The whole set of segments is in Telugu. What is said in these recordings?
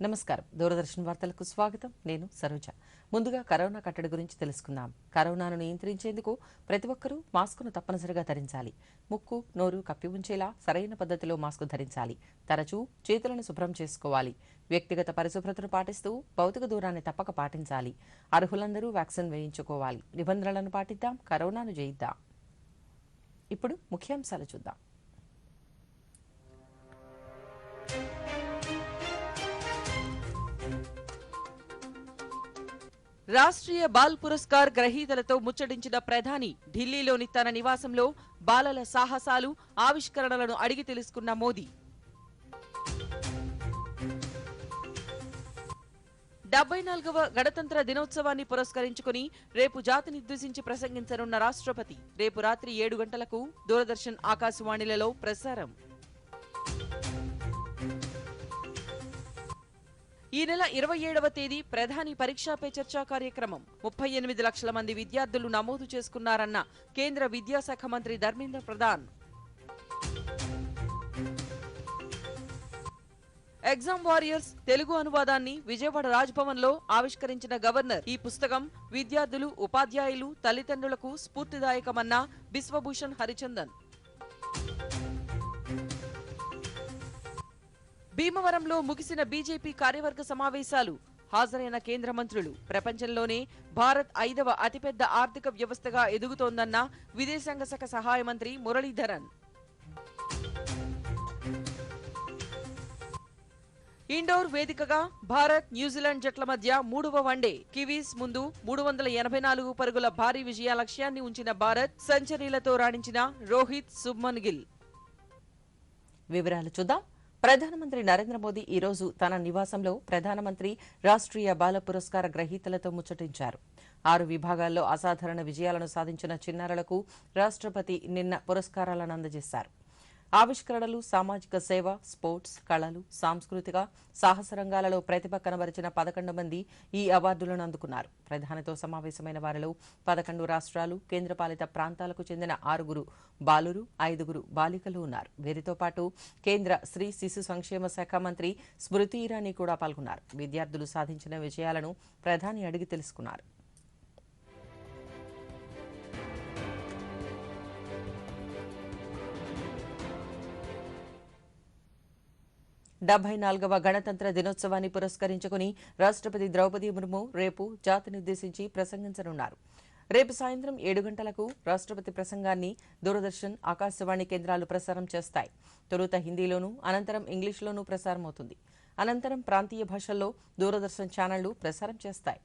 నమస్కారం. దూరదర్శన్ వార్తలకు స్వాగతం. నేను సరోజ. ముందుగా కరోనా కట్టడి గురించి తెలుసుకుందాం. కరోనాను నియంత్రించేందుకు ప్రతి ఒక్కరూ మాస్కును తప్పనిసరిగా ధరించాలి. ముక్కు, నోరు కప్పి ఉంచేలా సరైన పద్ధతిలో మాస్కు ధరించాలి. తరచూ చేతులను శుభ్రం చేసుకోవాలి. వ్యక్తిగత పరిశుభ్రతను పాటిస్తూ భౌతిక దూరాన్ని తప్పక పాటించాలి. అర్హులందరూ వ్యాక్సిన్ వేయించుకోవాలి. నిబంధనలను పాటిద్దాం, కరోనాను జయిద్దాం. ఇప్పుడు ముఖ్యాంశాలు చూద్దాం. రాష్ట్రీయ బాల్ పురస్కార్ గ్రహీతలతో ముచ్చటించిన ప్రధాని. ఢిల్లీలోని తన నివాసంలో బాలల సాహసాలు, ఆవిష్కరణలను అడిగి తెలుసుకున్న మోదీ. 74వ గణతంత్ర దినోత్సవాన్ని పురస్కరించుకుని రేపు జాతినుద్దేశించి ప్రసంగించనున్న రాష్ట్రపతి. రేపు రాత్రి 7 గంటలకు దూరదర్శన్, ఆకాశవాణిలలో ప్రసారం. ఈ నెల 27వ తేదీ ప్రధాని పరీక్షా పే చర్చా కార్యక్రమం. 38 లక్షల మంది విద్యార్థులు నమోదు చేసుకున్నారన్న కేంద్ర విద్యాశాఖ మంత్రి ధర్మేంద్ర ప్రధాన్. ఎగ్జామ్ వారియర్స్ తెలుగు అనువాదాన్ని విజయవాడ రాజ్భవన్ లో ఆవిష్కరించిన గవర్నర్. ఈ పుస్తకం విద్యార్థులు, ఉపాధ్యాయులు, తల్లిదండ్రులకు స్ఫూర్తిదాయకమన్న బిశ్వభూషణ్ హరిచందన్. భీమవరంలో ముగిసిన బీజేపీ కార్యవర్గ సమావేశాలు. హాజరైన కేంద్ర మంత్రులు. ప్రపంచంలోనే భారత్ 5వ అతిపెద్ద ఆర్థిక వ్యవస్థగా ఎదుగుతోందన్న విదేశాంగ శాఖ సహాయ మంత్రి మురళీధరన్. ఇండోర్ వేదికగా భారత్, న్యూజిలాండ్ జట్ల మధ్య 3వ వన్డే. కివీస్ ముందు 384 పరుగుల భారీ విజయ లక్ష్యాన్ని ఉంచిన భారత్ సెంచరీలతో రాణించిన రోహిత్, శుభ్మన్ గిల్. వివరాలు చూద్దాం. ప్రధానమంత్రి నరేంద్ర మోదీ ఈ రోజు తన నివాసంలో ప్రధానమంత్రి రాష్ట్రీయ బాల పురస్కార గ్రహీతలతో ముచ్చటించారు. 6 విభాగాల్లో అసాధారణ విజయాలను సాధించిన చిన్నారులకు రాష్ట్రపతి నిన్న పురస్కారాలను అందజేశారు. ఆవిష్కరణలు, సామాజిక సేవ, స్పోర్ట్స్, కళలు, సాంస్కృతిక, సాహస రంగాలలో ప్రతిభ కనబరిచిన 11 మంది ఈ అవార్డులను అందుకున్నారు. ప్రధానితో సమావేశమైన వారిలో 11 రాష్ట్రాలు, కేంద్రపాలిత ప్రాంతాలకు చెందిన 6 బాలురు, 5 బాలికలు ఉన్నారు. వీరితో పాటు కేంద్ర స్త్రీ శిశు సంక్షేమ శాఖ మంత్రి స్మృతి ఇరానీ కూడా పాల్గొన్నారు. విద్యార్థులు సాధించిన విజయాలను ప్రధాని అడిగి తెలుసుకున్నారు. 74వ గణతంత్ర దినోత్సవాన్ని పురస్కరించుకుని రాష్ట్రపతి ద్రౌపది ముర్ము రేపు జాతినుద్దేశించి ప్రసంగించనున్నారు. రేపు సాయంత్రం 7 గంటలకు రాష్ట్రపతి ప్రసంగాన్ని దూరదర్శన్, ఆకాశవాణి కేంద్రాలు ప్రసారం చేస్తాయి. తొలుత హిందీలోనూ, అనంతరం ఇంగ్లీష్లోనూ ప్రసారమవుతుంది. అనంతరం ప్రాంతీయ భాషల్లో దూరదర్శన్ ఛానళ్లు ప్రసారం చేస్తాయి.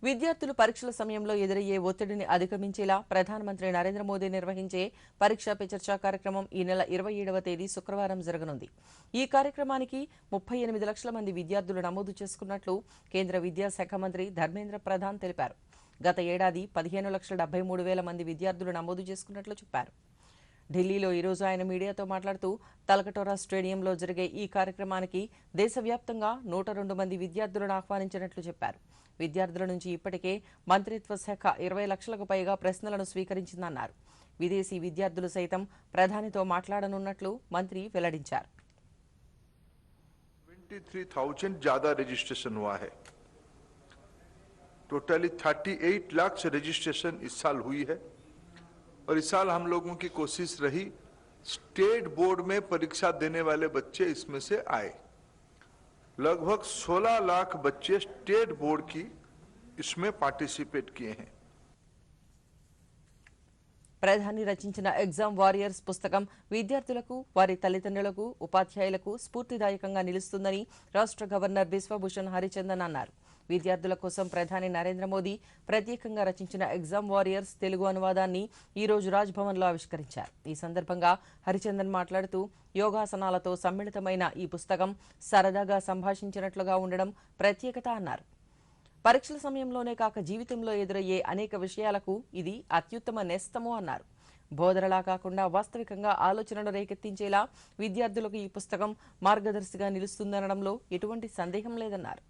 విద్యార్థులు పరీక్షల సమయంలో ఎదురయ్యే ఒత్తిడిని అధిగమించేలా ప్రధానమంత్రి నరేంద్ర మోదీ నిర్వహించే పరీక్షా పే చర్చా కార్యక్రమం ఈ నెల 27వ తేదీ శుక్రవారం జరగనుంది. ఈ కార్యక్రమానికి 38 లక్షల మంది విద్యార్థులు నమోదు చేసుకున్నట్లు కేంద్ర విద్యాశాఖ మంత్రి ధర్మేంద్ర ప్రధాన్ తెలిపారు. గత ఏడాది 15,73,000 మంది విద్యార్థులు నమోదు చేసుకున్నట్లు చెప్పారు. ఢిల్లీలో ఈరోజు ఆయన మీడియాతో మాట్లాడుతూ తలకటోరా స్టేడియంలో జరిగే ఈ కార్యక్రమానికి దేశవ్యాప్తంగా 102 మంది విద్యార్థులను ఆహ్వానించినట్లు చెప్పారు. విద్యార్థుల నుంచి ఇప్పటికే మంత్రిత్వ శాఖ 20 లక్షలకు పైగా ప్రశ్నలను స్వీకరించిందన్నారు. విదేశీ విద్యార్థులు సైతం ప్రధానితో మాట్లాడనున్నట్లు మంత్రి వెల్లడించారు. 23,000 ज्यादा रजिस्ट्रेशन हुआ है. टोटली 38 लाख रजिस्ट्रेशन इस साल हुई है और इस साल हम लोगों की कोशिश रही स्टेट बोर्ड में परीक्षा देने वाले बच्चे इसमें से आए. लगभग 16 लाख बच्चे स्टेट बोर्ड की इसमें पार्टिसिपेट किए हैं. ప్రధాని రచించిన ఎగ్జామ్ వారియర్స్ పుస్తకం విద్యార్థులకు, వారి తల్లిదండ్రులకు, ఉపాధ్యాయులకు స్ఫూర్తిదాయకంగా నిలుస్తుందని రాష్ట్ర గవర్నర్ బిశ్వభూషణ్ హరిచందన్ అన్నారు. విద్యార్థుల కోసం ప్రధాని నరేంద్ర మోదీ ప్రత్యేకంగా రచించిన ఎగ్జామ్ వారియర్స్ తెలుగు అనువాదాన్ని ఈ రోజు రాజ్భవన్లో ఆవిష్కరించారు. ఈ సందర్భంగా హరిచందన్ మాట్లాడుతూ యోగాసనాలతో సమ్మిళితమైన ఈ పుస్తకం సరదాగా సంభాషించినట్లుగా ఉండడం ప్రత్యేకత అన్నారు. పరీక్షల సమయంలోనే కాక జీవితంలో ఎదురయ్యే అనేక విషయాలకు ఇది అత్యుత్తమ నేస్తము అన్నారు. బోధనలా కాకుండా వాస్తవికంగా ఆలోచనలు రేకెత్తించేలా విద్యార్థులకు ఈ పుస్తకం మార్గదర్శిగా నిలుస్తుందనడంలో ఎటువంటి సందేహం లేదన్నారు.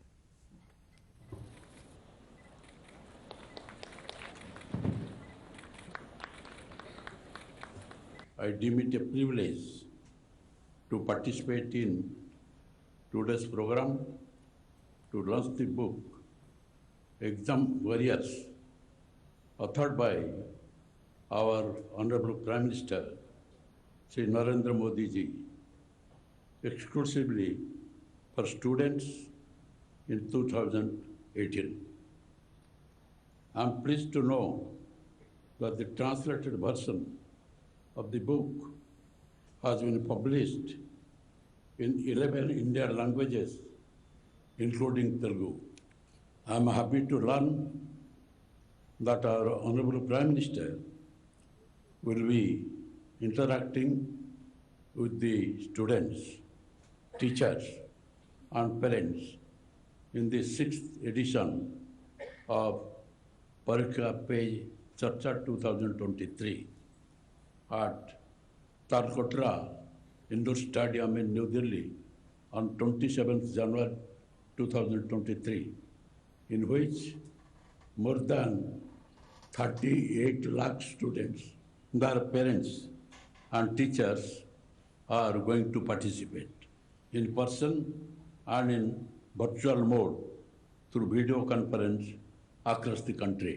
I deem it a privilege to participate in today's program to launch the book Exam Warriors, authored by our Honorable Prime Minister, Shri Narendra Modi ji, exclusively for students in 2018. I am pleased to know that the translated version of the book has been published in 11 Indian languages, including Telugu. I am happy to learn that our Honorable Prime Minister will be interacting with the students, teachers, and parents in the 6th edition of Pariksha Pe Charcha 2023 at Talkotra Indoor Stadium in New Delhi on 27th January 2023, in which more than 38 lakh students, their parents and teachers are going to participate in person and in virtual mode through video conference across the country.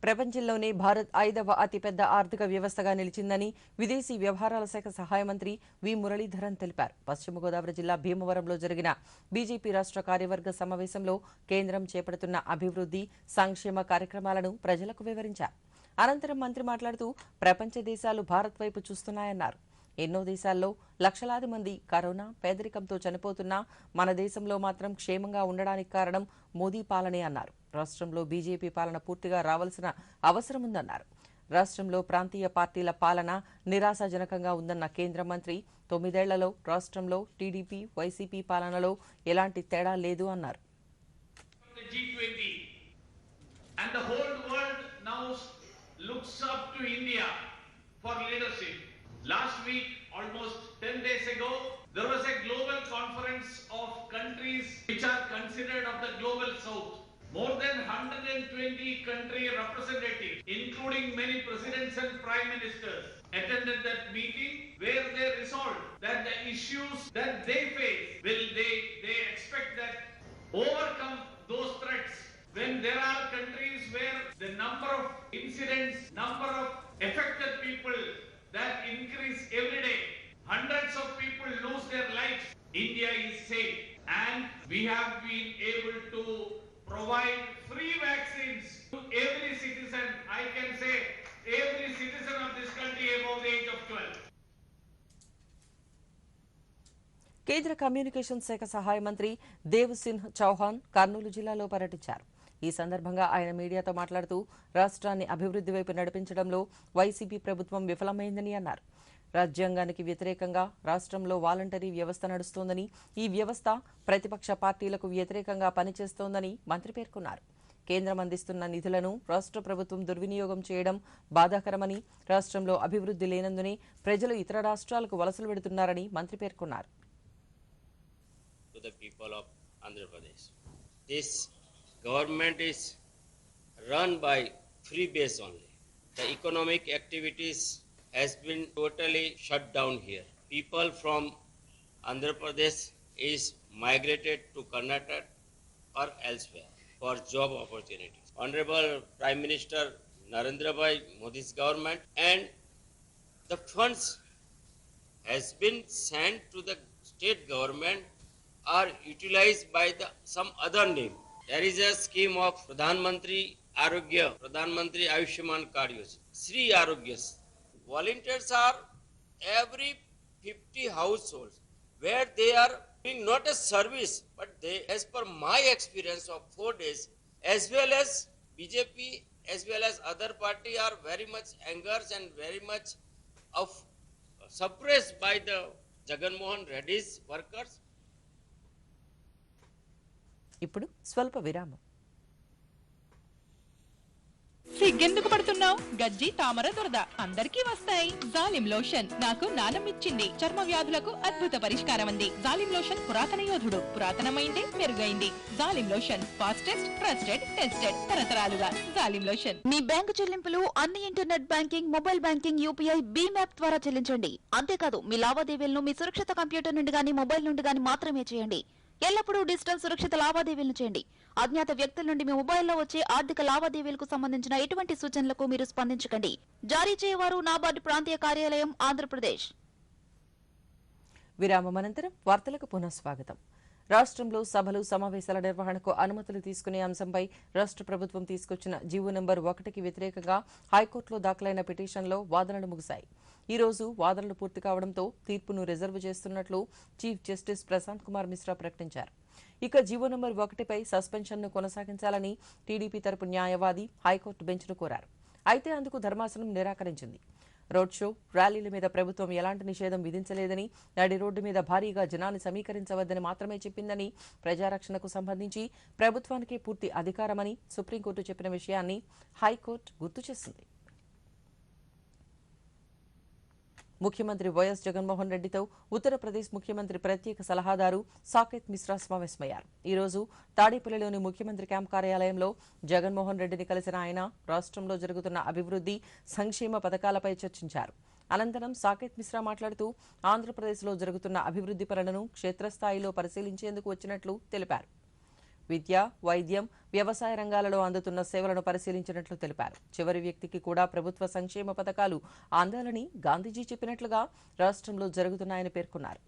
ప్రపంచంలోనే భారత్ 5వ అతిపెద్ద ఆర్థిక వ్యవస్థగా నిలిచిందని విదేశీ వ్యవహారాల శాఖ సహాయ మంత్రి వి మురళీధరన్ తెలిపారు. పశ్చిమ గోదావరి జిల్లా భీమవరంలో జరిగిన బీజేపీ రాష్ట్ర కార్యవర్గ సమావేశంలో కేంద్రం చేపడుతున్న అభివృద్ధి, సంక్షేమ కార్యక్రమాలను ప్రజలకు వివరించారు. అనంతరం మంత్రి మాట్లాడుతూ ప్రపంచ దేశాలు భారత్ వైపు చూస్తున్నాయన్నారు. ఎన్నో దేశాల్లో లక్షలాది మంది కరోనా, పేదరికంతో చనిపోతున్నా మన దేశంలో మాత్రం క్షేమంగా ఉండడానికి కారణం మోదీ పాలనే అన్నారు. రాష్ట్రంలో బీజేపీ పాలన పూర్తిగా రావాల్సిన అవసరం ఉందన్నారు. రాష్ట్రంలో ప్రాంతీయ పార్టీల పాలన నిరాశాజనకంగా ఉందన్న కేంద్ర మంత్రి 9 ఏళ్లలో రాష్ట్రంలో టీడీపీ, వైసీపీ పాలనలో ఎలాంటి తేడా లేదు అన్నారు. Last week, almost 10 days ago, there was a global conference of countries which are considered of the global south. More than 120 country representatives, including many presidents and prime ministers, attended that meeting where they resolved that the issues that they face they expect that overcome those threats. When there are countries where the number of incidents, number of affected people that increase every day, hundreds of people lose their lives, India is safe, and we have been able to provide free vaccines to every citizen. I can say every citizen of this country above the age of 12. కేంద్ర కమ్యూనికేషన్ శాఖ సహాయ మంత్రి దేవ్సింహ్ చౌహాన్ కర్నూలు జిల్లాలో పర్యటించారు. ఈ సందర్భంగా ఆయన మీడియాతో మాట్లాడుతూ రాష్ట్రాన్ని అభివృద్ధి వైపు నడిపించడంలో వైసీపీ ప్రభుత్వం విఫలమైందని అన్నారు. రాజ్యాంగానికి వ్యతిరేకంగా రాష్ట్రంలో వాలంటరీ వ్యవస్థ నడుస్తోందని, ఈ వ్యవస్థ ప్రతిపక్ష పార్టీలకు వ్యతిరేకంగా పనిచేస్తోందని మంత్రి పేర్కొన్నారు. కేంద్రం అందిస్తున్న నిధులను రాష్ట్ర ప్రభుత్వం దుర్వినియోగం చేయడం బాధాకరమని, రాష్ట్రంలో అభివృద్ధి లేనందునే ప్రజలు ఇతర రాష్ట్రాలకు వలసలు వెడుతున్నారని మంత్రి పేర్కొన్నారు. Government is run by free base only. The economic activities has been totally shut down here. People from Andhra Pradesh is migrated to Karnataka or elsewhere for job opportunities. Honorable Prime Minister Narendra Modi's government and the funds has been sent to the state government are utilized by some other name. There is a scheme of Pradhan Mantri Ayushman Card Yojana, Sri Arogyas. Volunteers are every 50 households where they are doing not a service, but they, as per my experience of 4 days, as well as BJP, as well as other party are very much angers and very much of suppressed by the Jagan Mohan Reddy's workers. ఇప్పుడు స్వల్ప విరామం. సిగ్గెందుకు పడుతున్నావు? గజ్జి, తామర, దురద అందరికీ వస్తాయి. జాలిం లోషన్ నాకు నానమిచ్చింది. చర్మ వ్యాధులకు అద్భుత పరిష్కారం అంది. జాలిం లోషన్ పురాతన యోధుడు, పురాతనమైంది, మెరుగైంది. Zalim lotion fastest, trusted, tested తరతరాలుగా. జాలిం లోషన్. మీ బ్యాంకు చెల్లింపులు అన్ని internet banking, mobile banking, UPI, భీమ్ యాప్ ద్వారా చెల్లించండి. అంతేకాదు మీ లావాదేవీలను మీ సురక్షిత కంప్యూటర్ నుండి గానీ, మొబైల్ నుండి గానీ మాత్రమే చేయండి. ఎల్లప్పుడూ డిజిటల్ సురక్షిత లావాదేవీలను చేయండి. అజ్ఞాత వ్యక్తుల నుండి మీ మొబైల్లో వచ్చే ఆర్థిక లావాదేవీలకు సంబంధించిన ఎటువంటి సూచనలకు మీరు స్పందించకండి. జారీ చేయవారు నాబార్డు ప్రాంతీయ కార్యాలయం, ఆంధ్రప్రదేశ్. విరామం అనంతరం వార్తలకు పునఃస్వాగతం. రాష్ట్రంలో సభలు, సమావేశాల నిర్వహణకు అనుమతులు తీసుకునే అంశంపై రాష్ట్ర ప్రభుత్వం తీసుకొచ్చిన జీవో నెంబర్ 1కి వ్యతిరేకంగా హైకోర్టులో దాఖలైన పిటిషన్లో వాదనలు ముగిశాయి. ఈ రోజు వాదనలు పూర్తి కావడంతో తీర్పును రిజర్వ్ చేస్తున్నట్లు చీఫ్ జస్టిస్ ప్రశాంత్ కుమార్ మిశ్రా ప్రకటించారు. ఇక జీవో నెంబర్ 1పై సస్పెన్షన్ను కొనసాగించాలని టీడీపీ తరపు న్యాయవాది హైకోర్టు బెంచ్ను కోరారు. అయితే అందుకు ధర్మాసనం నిరాకరించింది. రోడ్ షో, ర్యాలీల మీద ప్రభుత్వం ఎలాంటి నిషేధం విధించలేదని, నడి రోడ్డు మీద భారీగా జనాన్ని సమీకరించవద్దని మాత్రమే చెప్పిందని, ప్రజారక్షణకు సంబంధించి ప్రభుత్వానికే పూర్తి అధికారమని సుప్రీంకోర్టు చెప్పిన విషయాన్ని హైకోర్టు గుర్తు చేసింది. ముఖ్యమంత్రి వైఎస్ జగన్మోహన్ రెడ్డితో ఉత్తరప్రదేశ్ ముఖ్యమంత్రి ప్రత్యేక సలహాదారు సాకేత్ మిశ్రా సమావేశమయ్యారు. ఈ రోజు తాడేపల్లిలోని ముఖ్యమంత్రి క్యాంప్ కార్యాలయంలో జగన్మోహన్ రెడ్డిని కలిసిన ఆయన రాష్ట్రంలో జరుగుతున్న అభివృద్ధి, సంక్షేమ పథకాలపై చర్చించారు. అనంతరం సాకేత్ మిశ్రా మాట్లాడుతూ ఆంధ్రప్రదేశ్లో జరుగుతున్న అభివృద్ధి పనులను క్షేత్రస్థాయిలో పరిశీలించేందుకు వచ్చినట్లు తెలిపారు. విద్య, వైద్యం, వ్యవసాయ రంగాలలో అందుతున్న సేవలను పరిశీలించినట్లు తెలిపారు. చివరి వ్యక్తికి కూడా ప్రభుత్వ సంక్షేమ పథకాలు అందాలని గాంధీజీ చెప్పినట్లుగా రాష్ట్రంలో జరుగుతున్నాయని పేర్కొన్నారు.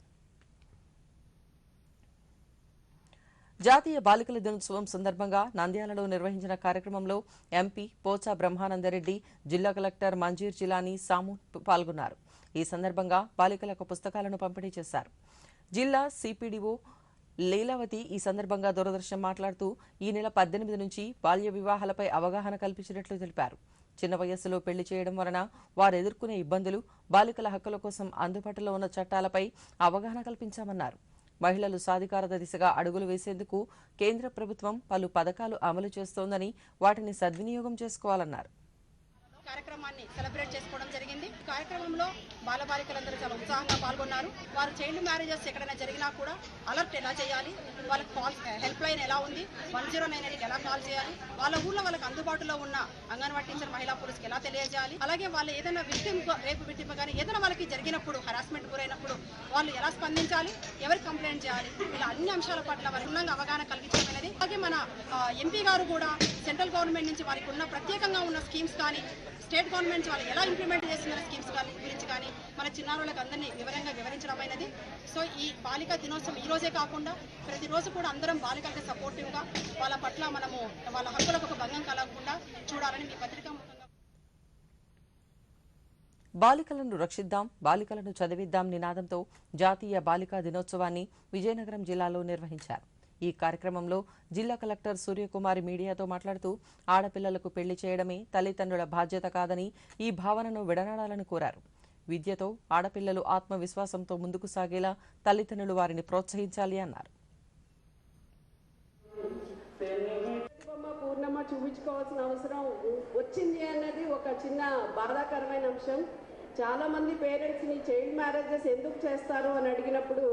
జాతీయ బాలికల దినోత్సవం సందర్భంగా నంద్యాలలో నిర్వహించిన కార్యక్రమంలో ఎంపీ పోచా బ్రహ్మానందరెడ్డి, జిల్లా కలెక్టర్ మంజీర్ జిలానీ సాము పాల్గొన్నారు. ఈ సందర్భంగా బాలికలకు పుస్తకాలను పంపిణీ చేశారు. జిల్లా సిపిడిఓ లీలావతి ఈ సందర్భంగా దూరదర్శన్ మాట్లాడుతూ ఈ నెల 18 నుంచి బాల్య వివాహాలపై అవగాహన కల్పించినట్లు తెలిపారు. చిన్న వయస్సులో పెళ్లి చేయడం వలన వారు ఎదుర్కొనే ఇబ్బందులు, బాలికల హక్కుల కోసం అందుబాటులో ఉన్న చట్టాలపై అవగాహన కల్పించామన్నారు. మహిళలు సాధికారత దిశగా అడుగులు వేసేందుకు కేంద్ర ప్రభుత్వం పలు పథకాలు అమలు చేస్తోందని, వాటిని సద్వినియోగం చేసుకోవాలన్నారు. కార్యక్రమాన్ని సెలబ్రేట్ చేసుకోవడం జరిగింది. కార్యక్రమంలో బాలబాలికలందరూ చాలా ఉత్సాహంగా పాల్గొన్నారు. వారు చైల్డ్ మ్యారేజెస్ ఎక్కడైనా జరిగినా కూడా అలర్ట్ ఎలా చేయాలి, వాళ్ళకి కాల్ హెల్ప్ లైన్ ఎలా ఉంది, 109 ఎలా కాల్ చేయాలి, వాళ్ళ ఊళ్ళో వాళ్ళకి అందుబాటులో ఉన్న అంగన్వాడీ టీచర్, మహిళా పోలీసుకి ఎలా తెలియజేయాలి, అలాగే వాళ్ళు ఏదైనా రేపు విక్టిమ్ కానీ ఏదైనా వాళ్ళకి జరిగినప్పుడు, హరాస్మెంట్ గురైనప్పుడు వాళ్ళు ఎలా స్పందించాలి, ఎవరికి కంప్లైంట్ చేయాలి, ఇలా అన్ని అంశాల పట్ల వారి ఉన్నంగా అవగాహన కలిగించడమైనది. అలాగే మన ఎంపీ గారు కూడా సెంట్రల్ గవర్నమెంట్ నుంచి వారికి ఉన్న ప్రత్యేకంగా ఉన్న స్కీమ్స్ కానీ, స్టేట్ గవర్నమెంట్స్ వాళ్ళు ఎలా ఇంప్లిమెంట్ చేస్తున్న స్కీమ్స్ గురించి కానీ మన చిన్నారులకు అందరినీ వివరంగా వివరించడమైనది. సో ఈ బాలికా దినోత్సవం ఈ రోజే కాకుండా ప్రతిరోజు కూడా అందరం బాలికలకు సపోర్టివ్గా వాళ్ళ పట్ల మనము వాళ్ళ హక్కులకు ఒక భంగం కలగకుండా చూడాలని మీ పత్రికా ముఖంగా. బాలికలను రక్షిద్దాం, బాలికలను చదివిద్దాం నినాదంతో జాతీయ బాలికా దినోత్సవాన్ని విజయనగరం జిల్లాలో నిర్వహించారు. ఈ కార్యక్రమంలో జిల్లా కలెక్టర్ సూర్యకుమారి మీడియాతో మాట్లాడుతూ ఆడపిల్లలకు పెళ్లి చేయడమే తల్లిదండ్రుల బాధ్యత కాదని, ఈ భావనను విడనాడాలని కోరారు. విద్యతో ఆడపిల్లలు ఆత్మవిశ్వాసంతో ముందుకు సాగేలా తల్లిదండ్రులు వారిని ప్రోత్సహించాలి అన్నారు. పూర్ణమ చూపించుకోవాల్సిన అవసరం వచ్చింది అన్నది ఒక చిన్న బాధాకరమైన అంశం. చాలా మంది పేరెంట్స్ ని చైల్డ్ మ్యారేజెస్ ఎందుకు చేస్తారు అని అడిగినప్పుడు,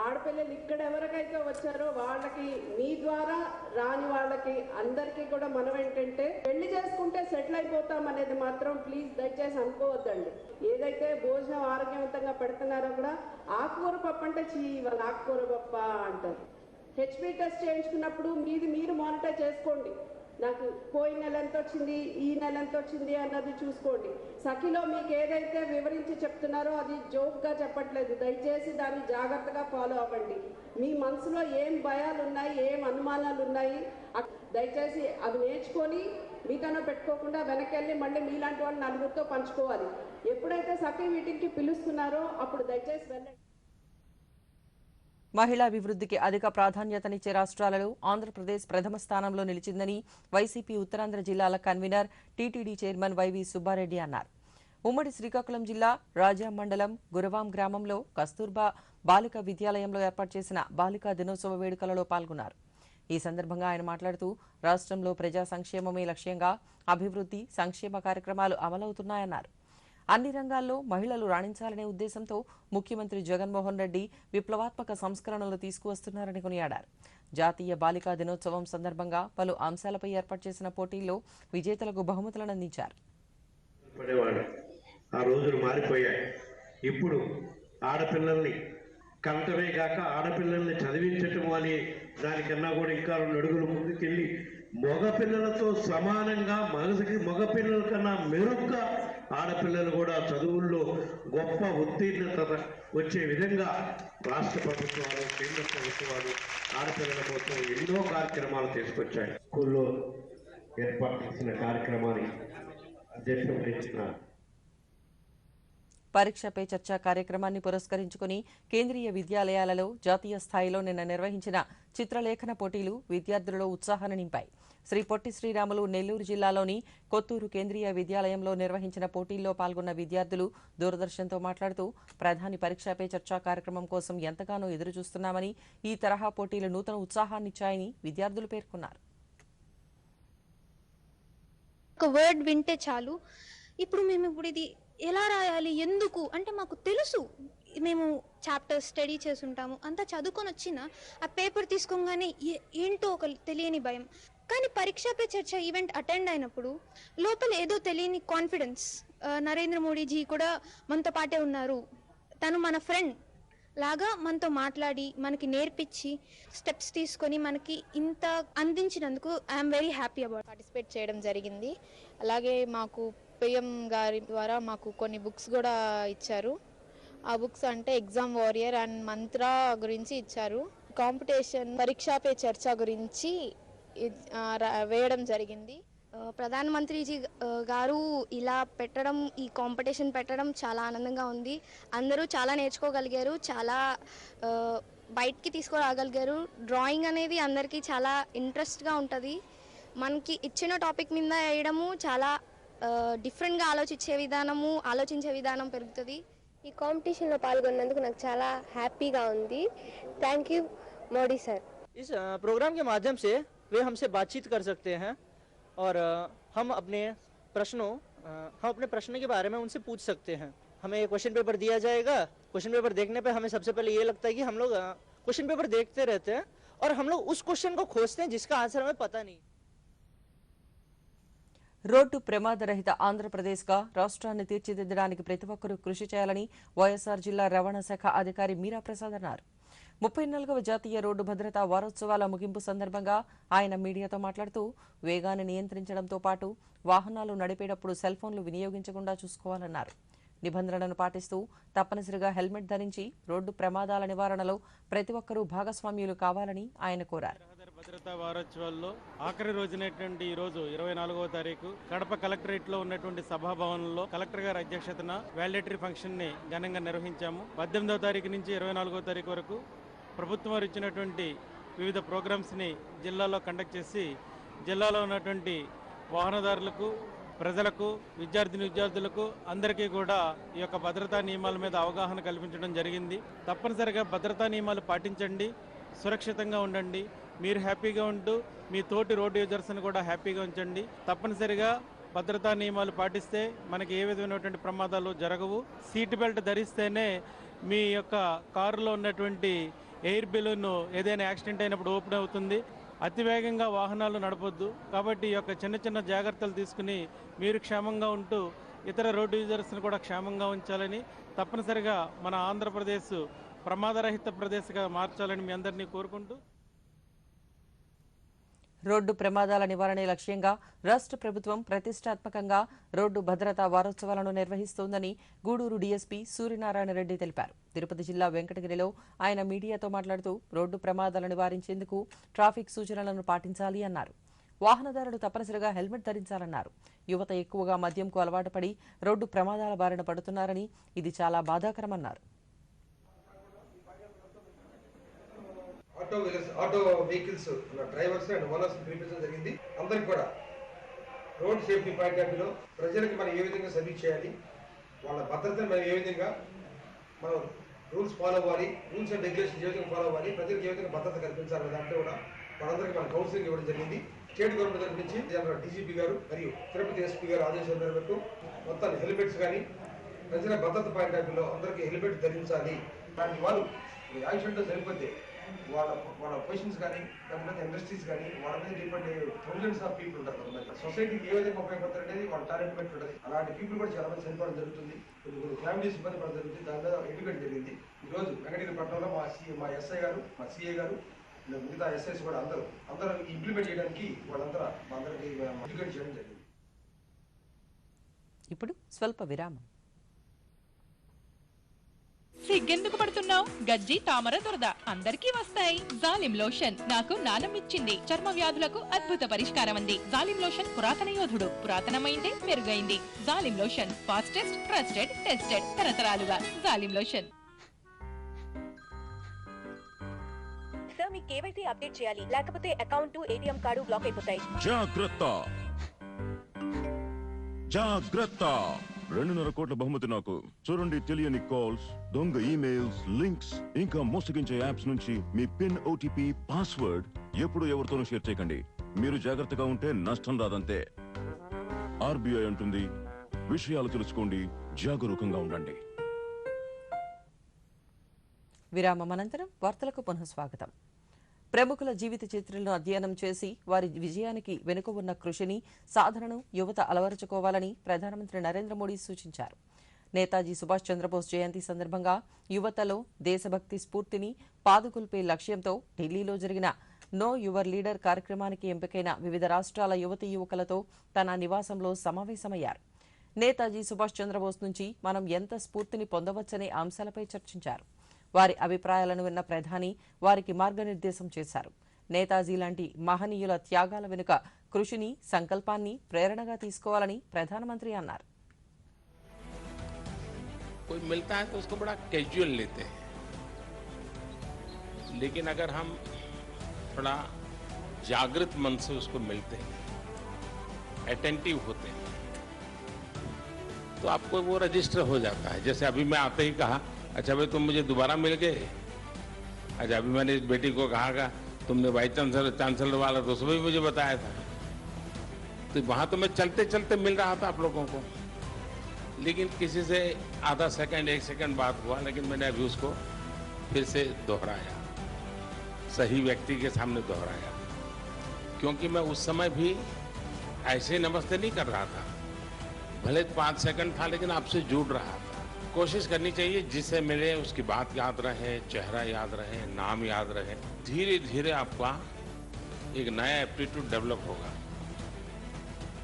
ఆడపిల్లలు ఇక్కడ ఎవరికైతే వచ్చారో వాళ్ళకి, మీ ద్వారా రాని వాళ్ళకి అందరికీ కూడా మనం ఏంటంటే పెళ్లి చేసుకుంటే సెటిల్ అయిపోతాం అనేది మాత్రం ప్లీజ్ దయచేసి అనుకోవద్దండి. ఏదైతే భోజనం ఆరోగ్యవంతంగా పెడుతున్నారో కూడా ఆకుకూర పప్పు అంటే వాళ్ళు ఆకుకూర పప్ప అంటారు. హెచ్పి టెస్ట్ చేయించుకున్నప్పుడు మీరు మానిటర్ చేసుకోండి. నాకు పోయిన నెల ఎంత వచ్చింది, ఈ నెల ఎంత వచ్చింది అన్నది చూసుకోండి. సఖిలో మీకు ఏదైతే వివరించి చెప్తున్నారో అది జోక్గా చెప్పట్లేదు. దయచేసి దాన్ని జాగ్రత్తగా ఫాలో అవ్వండి. మీ మనసులో ఏం భయాలు ఉన్నాయి, ఏం అనుమానాలు ఉన్నాయి, దయచేసి అవి నేర్చుకొని మీతోనే పెట్టుకోకుండా వెనకెళ్ళి మళ్ళీ మీలాంటి వాళ్ళు నలుగురితో పంచుకోవాలి. ఎప్పుడైతే సఖి మీటింగ్కి పిలుస్తున్నారో అప్పుడు దయచేసి వెళ్ళండి. మహిళాభివృద్ధికి అధిక ప్రాధాన్యతనిచ్చే రాష్ట్రాలలో ఆంధ్రప్రదేశ్ ప్రథమ స్థానంలో నిలిచిందని వైసీపీ ఉత్తరాంధ్ర జిల్లాల convener, TTD chairman Y V Subba Reddy అన్నారు. ఉమ్మడి శ్రీకాకుళం జిల్లా రాజాం మండలం గురవాం గ్రామంలో కస్తూర్బా బాలికా విద్యాలయంలో ఏర్పాటు చేసిన బాలికా దినోత్సవ వేడుకలలో పాల్గొన్నారు. ఈ సందర్భంగా ఆయన మాట్లాడుతూ రాష్ట్రంలో ప్రజా సంక్షేమమే లక్ష్యంగా అభివృద్ధి సంక్షేమ కార్యక్రమాలు అమలవుతున్నాయన్నారు. అన్ని రంగాల్లో మహిళలు రాణించాలనే ఉద్దేశంతో ముఖ్యమంత్రి జగన్మోహన్ రెడ్డి విప్లవాత్మక సంస్కరణలు తీసుకువస్తున్నారని కొనియాడారు. జాతీయ బాలికా దినోత్సవం సందర్భంగా పలు అంశాలపై ఏర్పాటు చేసిన పోటీల్లో విజేతలకు బహుమతులను అందించారు. ఆ రోజులు మారిపోయాయి. ఇప్పుడు ఆడపిల్లల్ని కంటమే కాక ఆడపిల్లల్ని చదివించటం అని దానికన్నా కూడా ఇంకా 2 అడుగులు ముందుకెళ్ళి మగపిల్లలతో సమానంగా మగపిల్లల కన్నా మెరుగ్గా ఆడపిల్లలు కూడా చదువుల్లో గొప్ప ఉత్తీర్ణత వచ్చే విధంగా రాష్ట్ర ప్రభుత్వాలు కేంద్ర ప్రభుత్వాలు ఆడపిల్లల కోసం ఎన్నో కార్యక్రమాలు తీసుకొచ్చాయి. స్కూల్లో ఏర్పాటు చేసిన కార్యక్రమాన్ని అధ్యక్షత వహించిన పరీక్ష పే చర్చ కార్యక్రమాన్ని పురస్కరించుకుని కేంద్రీయ విద్యాలయాలలో జాతీయ స్థాయిలో నిన్న నిర్వహించిన చిత్రలేఖన పోటీలు విద్యార్థులలో ఉత్సాహాన్ని నింపాయి. శ్రీ పొట్టి శ్రీరాములు నెల్లూరు జిల్లాలోని కొత్తూరు కేంద్రీయ విద్యాలయంలో నిర్వహించిన పోటీల్లో పాల్గొన్న విద్యార్థులు దూరదర్శన్తో మాట్లాడుతూ ప్రధాని పరీక్ష పే చర్చ కార్యక్రమం కోసం ఎంతగానో ఎదురుచూస్తున్నామని, ఈ తరహా పోటీలు నూతన ఉత్సాహాన్నిచ్చాయని విద్యార్థులు పేర్కొన్నారు. ఒక వర్డ్ వింటే చాలు, ఇప్పుడు మేము ఇది ఎలా రాయాలి, ఎందుకు అంటే మాకు తెలుసు, మేము చాప్టర్ స్టడీ చేసుంటాము, అంతా చదువుకొని వచ్చిన ఆ పేపర్ తీసుకోగానే ఏంటో ఒక తెలియని భయం. కానీ పరీక్ష పే చర్చ ఈవెంట్ అటెండ్ అయినప్పుడు లోపల ఏదో తెలియని కాన్ఫిడెన్స్. నరేంద్ర మోడీజీ కూడా మనతో పాటే ఉన్నారు, తను మన ఫ్రెండ్ లాగా మనతో మాట్లాడి మనకి నేర్పించి స్టెప్స్ తీసుకొని మనకి ఇంత అందించినందుకు I'm very happy about. Participate చేయడం జరిగింది. అలాగే మాకు పిఎం గారి ద్వారా మాకు కొన్ని బుక్స్ కూడా ఇచ్చారు. ఆ బుక్స్ అంటే ఎగ్జామ్ వారియర్ అండ్ మంత్రా గురించి ఇచ్చారు. కాంపిటీషన్ పరీక్ష పే చర్చ గురించి వేయడం జరిగింది. ప్రధానమంత్రిజీ గారు ఇలా పెట్టడం, ఈ కాంపిటీషన్ పెట్టడం చాలా ఆనందంగా ఉంది. అందరూ చాలా నేర్చుకోగలిగారు, చాలా బయటికి తీసుకురాగలిగారు. డ్రాయింగ్ అనేది అందరికీ చాలా ఇంట్రెస్ట్గా ఉంటుంది. మనకి ఇచ్చిన టాపిక్ మీద వేయడము చాలా డిఫరెంట్గా ఆలోచించే విధానం పెరుగుతుంది. ఈ కాంపిటీషన్లో పాల్గొన్నందుకు నాకు చాలా హ్యాపీగా ఉంది. Thank you Modi sir. इस प्रोग्राम के माध्यम से वे हमसे बातचीत कर सकते हैं और हम अपने प्रश्नों के बारे में उनसे पूछ सकते हैं. हमें क्वेश्चन पेपर दिया जाएगा. क्वेश्चन पेपर देखने पे हमें सबसे पहले ये लगता है कि हम लोग क्वेश्चन पेपर देखते रहते हैं और हम लोग उस क्वेश्चन को खोजते हैं जिसका आंसर हमें पता नहीं. రోడ్డు ప్రమాదరహిత ఆంధ్రప్రదేశ్గా రాష్ట్రాన్ని తీర్చిదిద్దడానికి ప్రతి ఒక్కరూ కృషి చేయాలని వైఎస్ఆర్ జిల్లా రవాణా శాఖ అధికారి మీరా ప్రసాద్ అన్నారు. 34వ జాతీయ రోడ్డు భద్రతా వారోత్సవాల ముగింపు సందర్భంగా ఆయన మీడియాతో మాట్లాడుతూ వేగాన్ని నియంత్రించడంతో పాటు వాహనాలు నడిపేటప్పుడు సెల్ ఫోన్లు వినియోగించకుండా చూసుకోవాలన్నారు. నిబంధనలను పాటిస్తూ తప్పనిసరిగా హెల్మెట్ ధరించి రోడ్డు ప్రమాదాల నివారణలో ప్రతి ఒక్కరూ భాగస్వామ్యులు కావాలని ఆయన కోరారు. భద్రతా వారోత్సవాల్లో ఆఖరి రోజునటువంటి ఈ రోజు 24వ తారీఖు కడప కలెక్టరేట్ లో ఉన్నటువంటి సభాభవనంలో కలెక్టర్ గారి అధ్యక్షతన వాలిడేటరీ ఫంక్షన్ ని ఘనంగా నిర్వహించాము. 18వ తారీఖు నుంచి 24వ తారీఖు వరకు ప్రభుత్వం వారు ఇచ్చినటువంటి వివిధ ప్రోగ్రామ్స్ ని జిల్లాలో కండక్ట్ చేసి జిల్లాలో ఉన్నటువంటి వాహనదారులకు, ప్రజలకు, విద్యార్థులకు అందరికీ కూడా ఈ యొక్క భద్రతా నియమాల మీద అవగాహన కల్పించడం జరిగింది. తప్పనిసరిగా భద్రతా నియమాలు పాటించండి, సురక్షితంగా ఉండండి. మీరు హ్యాపీగా ఉంటూ మీ తోటి రోడ్డు యూజర్స్ని కూడా హ్యాపీగా ఉంచండి. తప్పనిసరిగా భద్రతా నియమాలు పాటిస్తే మనకి ఏ విధమైనటువంటి ప్రమాదాలు జరగవు. సీట్ బెల్ట్ ధరిస్తేనే మీ యొక్క కారులో ఉన్నటువంటి ఎయిర్ బెలూన్ ఏదైనా యాక్సిడెంట్ అయినప్పుడు ఓపెన్ అవుతుంది. అతివేగంగా వాహనాలు నడపొద్దు. కాబట్టి ఈ యొక్క చిన్న చిన్న జాగ్రత్తలు తీసుకుని మీరు క్షేమంగా ఉంటూ ఇతర రోడ్డు యూజర్స్ని కూడా క్షేమంగా ఉంచాలని, తప్పనిసరిగా మన ఆంధ్రప్రదేశ్ ప్రమాదరహిత ప్రదేశ్గా మార్చాలని మీ అందరినీ కోరుకుంటూ రోడ్డు ప్రమాదాల నివారణే లక్ష్యంగా రాష్ట్ర ప్రభుత్వం ప్రతిష్టాత్మకంగా రోడ్డు భద్రతా వారోత్సవాలను నిర్వహిస్తోందని గూడూరు డీఎస్పీ సూర్యనారాయణ రెడ్డి తెలిపారు. తిరుపతి జిల్లా వెంకటగిరిలో ఆయన మీడియాతో మాట్లాడుతూ రోడ్డు ప్రమాదాలు నివారించేందుకు ట్రాఫిక్ సూచనలను పాటించాలి అన్నారు. వాహనదారులు తప్పనిసరిగా హెల్మెట్ ధరించాలన్నారు. యువత ఎక్కువగా మద్యంకు అలవాటు పడి రోడ్డు ప్రమాదాల బారిన పడుతున్నారని, ఇది చాలా బాధాకరమన్నారు. Auto vehicles drivers and owners పిలిపించడం జరిగింది. అందరికి కూడా రోడ్ సేఫ్టీ పాయింట్ ఆఫ్ వ్యూలో ప్రజలకు మనం ఏ విధంగా సర్వీస్ చేయాలి, వాళ్ళ భద్రతను మనం ఏ విధంగా మనం రూల్స్ ఫాలో అవ్వాలి, రూల్స్ అండ్ రెగ్యులేషన్స్ ఏ విధంగా ఫాలో అవ్వాలి, ప్రజలకు ఏ విధంగా భద్రత కల్పించాలి దాంట్లో కూడా వాళ్ళందరికీ మన కౌన్సిలింగ్ ఇవ్వడం జరిగింది. స్టేట్ గవర్నమెంట్ తరఫు నుంచి డీజీపీ గారు మరియు తిరుపతి ఎస్పీ గారు ఆదేశాల మేరకు మొత్తాన్ని హెల్మెట్స్ కానీ ప్రజల భద్రత పాయింట్ ఆఫ్ వ్యూలో అందరికీ హెల్మెట్ ధరించాలి. దానికి వాళ్ళు యాక్సిడెంట్ సరిపోతే వాళ్ళ పొజిషన్స్ కానీ దాని మీద ఇండస్ట్రీస్ కానీ వాళ్ళ మీద డిపెండ్ అయ్యే థౌజండ్స్ ఆఫ్ పీపుల్ ఉంటారు కొంతమంది. సొసైటీకి ఏ విధంగా ఉపయోగపడతారు అనేది వాళ్ళ టాలెంట్ బట్టి ఉంటుంది. అలాంటి పీపుల్ కూడా చాలా మంది చనిపోవడం జరుగుతుంది. కొన్ని ఫ్యామిలీస్ ఇబ్బంది పడడం జరుగుతుంది. దాని మీద ఎడ్యుకేట్ జరిగింది. ఈరోజు వెంకటగిరిపట్నంలో మా ఎస్ఐ గారు, మా సిఐ గారు, మిగతా ఎస్ఐస్ కూడా అందరూ ఇంప్లిమెంట్ చేయడానికి వాళ్ళందరూ మా అందరికీ ఎడ్యుకేట్ చేయడం జరిగింది. ఇప్పుడు స్వల్ప విరామం. సిగ్గెందుకు పడుతున్నావు? గజ్జి తామర దురద అందరికీ వస్తాయి. జాలిం లోషన్ నాకు నానమిచ్చింది. చర్మ వ్యాధులకు అద్భుత పరిష్కారం అంది. జాలిం లోషన్ పురాతన యోధుడు, పురాతనమైంది మెరుగైంది. Zalim lotion fastest, trusted, tested తరతరాలుగా. జాలిం లోషన్. సార్, మీ కేవైసీ అప్డేట్ చేయాలి, లేకపోతే అకౌంట్, ఏటీఎం కార్డు బ్లాక్ అయిపోతాయి. జాగ్రత్త జాగ్రత్త. 2.5 కోట్ల బహుమతి నాకు. చూడండి, తెలియని కాల్స్, దొంగ ఈమెయిల్స్, లింక్స్, ఇంకా మోసగించే యాప్స్ నుంచి మీ పిన్, ఓటీపీ, పాస్వర్డ్ ఎప్పుడు ఎవరితోనూ షేర్ చేయకండి. మీరు జాగ్రత్తగా ఉంటే నష్టం రాదంతే. ఆర్బీఐ అంటుంది, విషయాలు తెలుసుకోండి, జాగరూకంగా ఉండండి. విరామం అనంతరం వార్తలకు పునఃస్వాగతం. ప్రముఖుల జీవిత చరిత్రలను అధ్యయనం చేసి వారి విజయానికి వెనుక ఉన్న కృషిని, సాధనను యువత అలవరుచుకోవాలని ప్రధానమంత్రి నరేంద్ర మోడీ సూచించారు. నేతాజీ సుభాష్ చంద్రబోస్ జయంతి సందర్భంగా యువతలో దేశభక్తి స్ఫూర్తిని పాదుకొల్పే లక్ష్యంతో ఢిల్లీలో జరిగిన నో యువర్ లీడర్ కార్యక్రమానికి ఎంపికైన వివిధ రాష్ట్రాల యువతీ యువకులతో తన నివాసంలో సమావేశమయ్యారు. నేతాజీ సుభాష్ చంద్రబోస్ నుంచి మనం ఎంత స్ఫూర్తిని పొందవచ్చనే అంశాలపై చర్చించారు. వారి అభిప్రాయాలను విన్న ప్రధాని వారికి మార్గనిర్దేశం చేశారు. నేతాజీ లాంటి మహనీయుల త్యాగాల వెనుక కృషిని, సంకల్పాన్ని ప్రేరణగా తీసుకోవాలని ప్రధానమంత్రి అన్నారు. कोई मिलता है तो उसको बड़ा कैजुअल लेते हैं, लेकिन अगर हम थोड़ा जागृत मन से उसको मिलते हैं, अटेंटिव होते हैं, तो आपको वो रजिस्टर हो जाता है. जैसे अभी मैं आते ही कहा, अच्छा भाई तुम मुझे दोबारा मिल गए. अच्छा, अभी मैंने इस बेटी को कहा तुमने वाइस चांसलर वाला तो सुबह भी मुझे बताया था. तो वहां तो मैं चलते चलते मिल रहा था आप लोगों को, लेकिन किसी से आधा सेकंड, 1 सेकंड बात हुआ, लेकिन मैंने अभी उसको फिर से दोहराया, सही व्यक्ति के सामने दोहराया, क्योंकि मैं उस समय भी ऐसे नमस्ते नहीं कर रहा था. भले 5 सेकंड था, लेकिन आपसे जुड़ रहा था. कोशिश करनी चाहिए जिससे मिले उसकी बात याद रहे, चेहरा याद रहे, नाम याद रहे. धीरे धीरे आपका एक नया एप्टीट्यूड डेवलप होगा.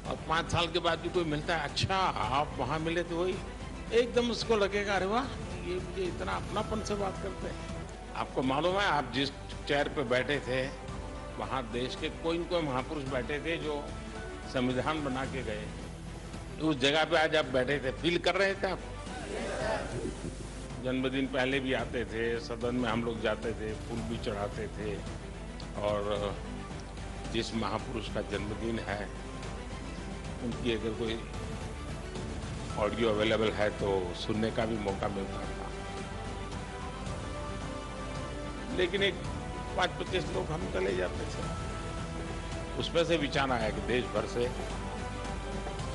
और 5 साल के बाद भी कोई मिलता है, अच्छा आप वहां मिले तो वही, एकदम उसको लगेगा अरे वाह, ये मुझे इतना अपनापन से बात करते हैं. आपको मालूम है, आप जिस चेयर पे बैठे थे वहां देश के कोई न कोई महापुरुष बैठे थे जो संविधान बना के गए. उस जगह पे आज आप बैठे थे, फील कर रहे थे आप. जन्मदिन पहले भी आते थे, सदन में हम लोग जाते थे, फूल भी चढ़ाते थे, और जिस महापुरुष का जन्मदिन है उनकी अगर कोई ऑडियो अवेलेबल है तो सुनने का भी मौका मिलता था. लेकिन एक 5-25 लोग हम चले जाते थे. उसमें से विचार आया कि देश भर से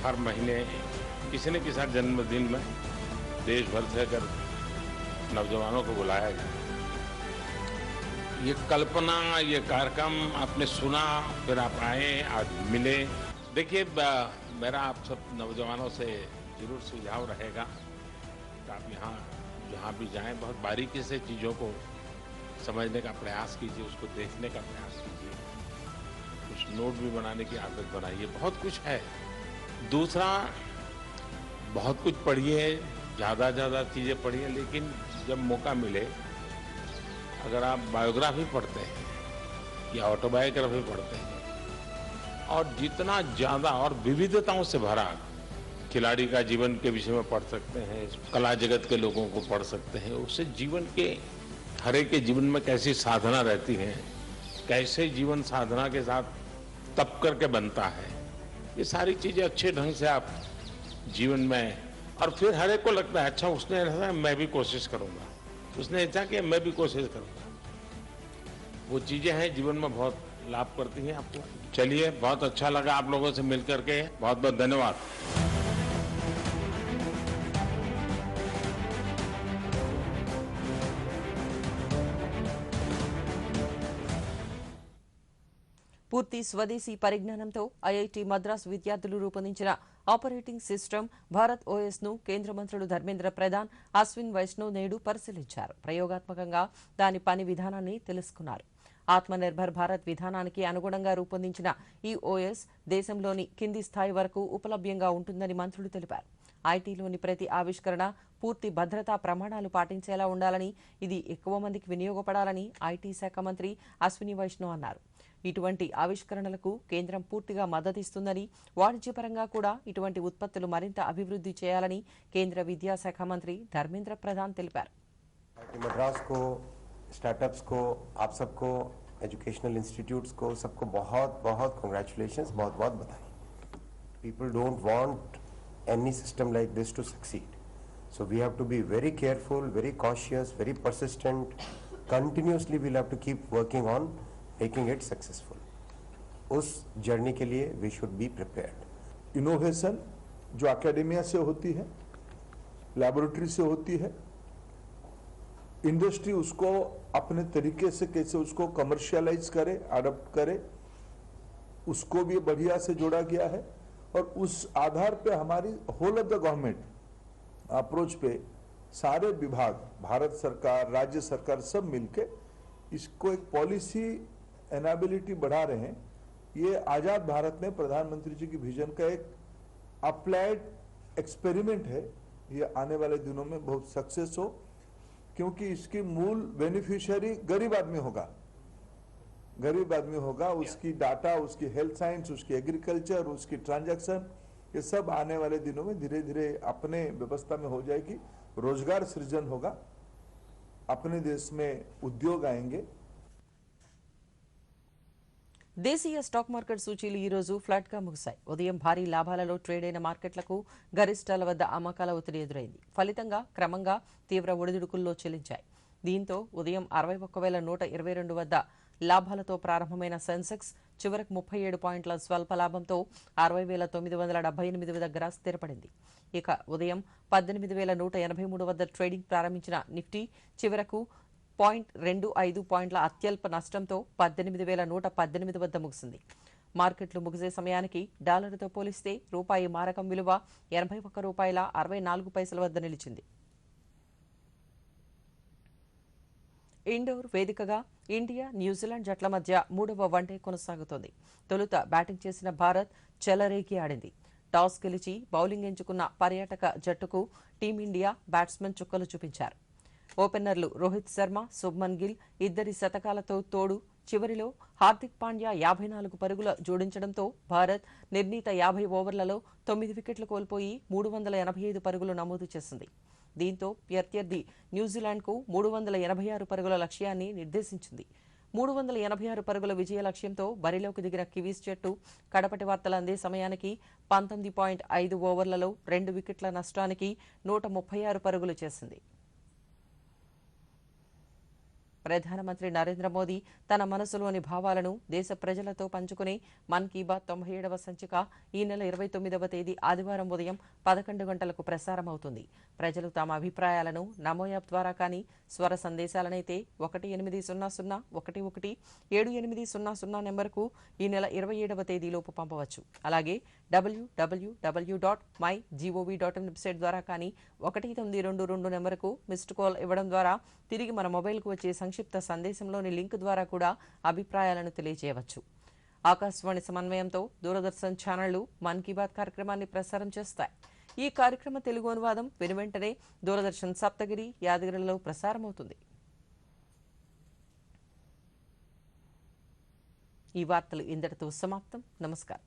हर महीने किसी न किसी जन्मदिन में देश भर से अगर नौजवानों को बुलाया जाए. ये कल्पना, ये कार्यक्रम आपने सुना, फिर आप आए, आज मिले. देखिए, मेरा आप सब नौजवानों से जरूर सुझाव रहेगा कि आप यहाँ जहाँ भी जाएं बहुत बारीकी से चीज़ों को समझने का प्रयास कीजिए, उसको देखने का प्रयास कीजिए, कुछ नोट भी बनाने की आदत बनाइए. बहुत कुछ है. दूसरा, बहुत कुछ पढ़िए, ज़्यादा चीज़ें पढ़िए, लेकिन जब मौका मिले अगर आप बायोग्राफी पढ़ते हैं या ऑटोबायोग्राफी पढ़ते हैं, और जितना ज़्यादा और विविधताओं से भरा खिलाड़ी का जीवन के विषय में पढ़ सकते हैं, कला जगत के लोगों को पढ़ सकते हैं, उससे जीवन के हर एक के जीवन में कैसी साधना रहती है, कैसे जीवन साधना के साथ तप करके बनता है, ये सारी चीज़ें अच्छे ढंग से आप जीवन में. और फिर हर एक को लगता है अच्छा उसने ऐसा, मैं भी कोशिश करूंगा, उसने ऐसा किया मैं भी कोशिश करूंगा. वो चीजें हैं जीवन में बहुत लाभ करती है आपको। चलिए, बहुत अच्छा लगा आप लोगों से मिल करके, बहुत बहुत धन्यवाद। పూర్తి స్వదేశీ పరిజ్ఞానంతో ఐఐటి మద్రాస్ విద్యార్థులు రూపొందించిన ఆపరేటింగ్ సిస్టమ్ భారత్ ఓఎస్ ను కేంద్ర మంత్రులు ధర్మేంద్ర ప్రధాన్, అశ్విన్ వైష్ణవ్ నేడు పరిశీలించారు. ప్రయోగాత్మకంగా దాని పని విధానాన్ని తెలుసుకున్నారు. ఆత్మనిర్భర్ భారత్ విధానానికి అనుగుణంగా రూపొందించిన ఈ ఓఎస్ దేశంలోని కింది స్థాయి వరకు ఉపలభ్యంగా ఉంటుందని మంత్రులు తెలిపారు. ఐటీలోని ప్రతి ఆవిష్కరణ పూర్తి భద్రతా ప్రమాణాలు పాటించేలా ఉండాలని, ఇది ఎక్కువ మందికి వినియోగపడాలని ఐటీ శాఖ మంత్రి అశ్విని వైష్ణవ్ అన్నారు. ఇటువంటి ఆవిష్కరణలకు కేంద్రం పూర్తిగా మద్దతిస్తుందని, వాణిజ్యపరంగా కూడా ఇటువంటి ఉత్పత్తులు మరింత అభివృద్ధి చేయాలని కేంద్ర విద్యాశాఖ మంత్రి ధర్మేంద్ర ప్రధాన్ తెలిపారు. मद्रास को, स्टार्टअप्स को, आप सबको, एजुकेशनल इंस्टीट्यूट्स को, सबको बहुत बहुत कंग्रेचुलेशंस, बहुत बहुत बधाई. People don't want any system like this to succeed. So we have to be very careful, very cautious, very persistent. Continuously we'll have to keep working on making it successful. उस जर्नी के लिए we should be prepared. Innovation जो एकेडेमिया से होती है, लैबोरेटरी से होती है, इंडस्ट्री उसको अपने तरीके से कैसे उसको कमर्शियलाइज करे, अडॉप्ट करे, उसको भी बढ़िया से जोड़ा गया है. और उस आधार पे हमारी whole of the government approach पे सारे विभाग, भारत सरकार, राज्य सरकार सब मिलके इसको एक पॉलिसी एनाबिलिटी बढ़ा रहे हैं. ये आजाद भारत में प्रधानमंत्री जी की विजन का एक अप्लाइड एक्सपेरिमेंट है. ये आने वाले दिनों में बहुत सक्सेस हो, क्योंकि इसकी मूल बेनिफिशियरी गरीब आदमी होगा. गरीब आदमी होगा, उसकी डाटा, उसकी हेल्थ साइंस, उसकी एग्रीकल्चर, उसकी ट्रांजैक्शन, ये सब आने वाले दिनों में धीरे धीरे अपने व्यवस्था में हो जाएगी. रोजगार सृजन होगा, अपने देश में उद्योग आएंगे. దేశీయ స్టాక్ మార్కెట్ సూచీలు ఈ రోజు ఫ్లాట్ గా ముగిశాయి. ఉదయం భారీ లాభాలలో ట్రేడ్ అయిన మార్కెట్లకు గరిష్టాల వద్ద అమ్మకాల ఒత్తిడి ఎదురైంది. ఫలితంగా క్రమంగా తీవ్ర ఒడిదుడుకుల్లో చెల్లించాయి. దీంతో ఉదయం 61,122 వద్ద లాభాలతో ప్రారంభమైన సెన్సెక్స్ చివరకు 37 పాయింట్ల స్వల్ప లాభంతో 60,978 దగ్గర స్థిరపడింది. ఇక ఉదయం 18,183 వద్ద ట్రేడింగ్ ప్రారంభించిన నిఫ్టీ చివరకు 0.25 పాయింట్ల అత్యల్ప నష్టంతో 18,118 వద్ద ముగిసింది. మార్కెట్లు ముగిసే సమయానికి డాలర్తో పోలిస్తే రూపాయి మారకం విలువ 81 రూపాయల 64 పైసల వద్ద నిలిచింది. ఇండోర్ వేదికగా ఇండియా, న్యూజిలాండ్ జట్ల మధ్య 3వ వన్డే కొనసాగుతోంది. తొలుత బ్యాటింగ్ చేసిన భారత్ చెలరేగి ఆడింది. టాస్ గెలిచి బౌలింగ్ ఎంచుకున్న పర్యాటక జట్టుకు టీమిండియా బ్యాట్స్మెన్ చుక్కలు చూపించారు. ఓపెనర్లు రోహిత్ శర్మ, శుభ్మన్ గిల్ ఇద్దరి శతకాలతో తోడు చివరిలో హార్దిక్ పాండ్యా 54 పరుగుల జోడించడంతో భారత్ నిర్ణీత 50 ఓవర్లలో 9 వికెట్లు కోల్పోయి 385 పరుగులు నమోదు చేసింది. దీంతో ప్రత్యర్థి న్యూజిలాండ్కు 386 పరుగుల లక్ష్యాన్ని నిర్దేశించింది. 386 పరుగుల విజయ లక్ష్యంతో బరిలోకి దిగిన కివీస్ జట్టు కడపటి వార్తలు అందే సమయానికి 19.5 ఓవర్లలో 2 వికెట్ల నష్టానికి 136 పరుగులు చేసింది. ప్రధానమంత్రి నరేంద్ర మోదీ తన మనసులోని భావాలను దేశ ప్రజలతో పంచుకునే మన్ కీ బాత్ 97వ సంచిక ఈ నెల 29వ తేదీ ఆదివారం ఉదయం 11 గంటలకు ప్రసారమవుతుంది. ప్రజలు తమ అభిప్రాయాలను నమో యాప్ ద్వారా కానీ, స్వర సందేశాలనైతే 1800117800 నెంబర్కు ఈ నెల 27వ తేదీలోపు పంపవచ్చు. అలాగే www.mygov.in వెబ్సైట్ ద్వారా కానీ 1922 నెంబర్కు మిస్డ్ కాల్ ఇవ్వడం ద్వారా తిరిగి మన మొబైల్కు వచ్చే సంక్షిప్త సందేశంలోని లింక్ ద్వారా కూడా అభిప్రాయాలను తెలియజేయవచ్చు. ఆకాశవాణి సమన్వయంతో దూరదర్శన్ ఛానళ్లు మన్ కీ బాత్ కార్యక్రమాన్ని ప్రసారం చేస్తాయి. ఈ కార్యక్రమ తెలుగు అనువాదం వెనువెంటనే దూరదర్శన్ సప్తగిరి, యాదగిరిలో ప్రసారమవుతుంది. ఈ వార్తలు ఇంతటితో సమాప్తం. నమస్కారం.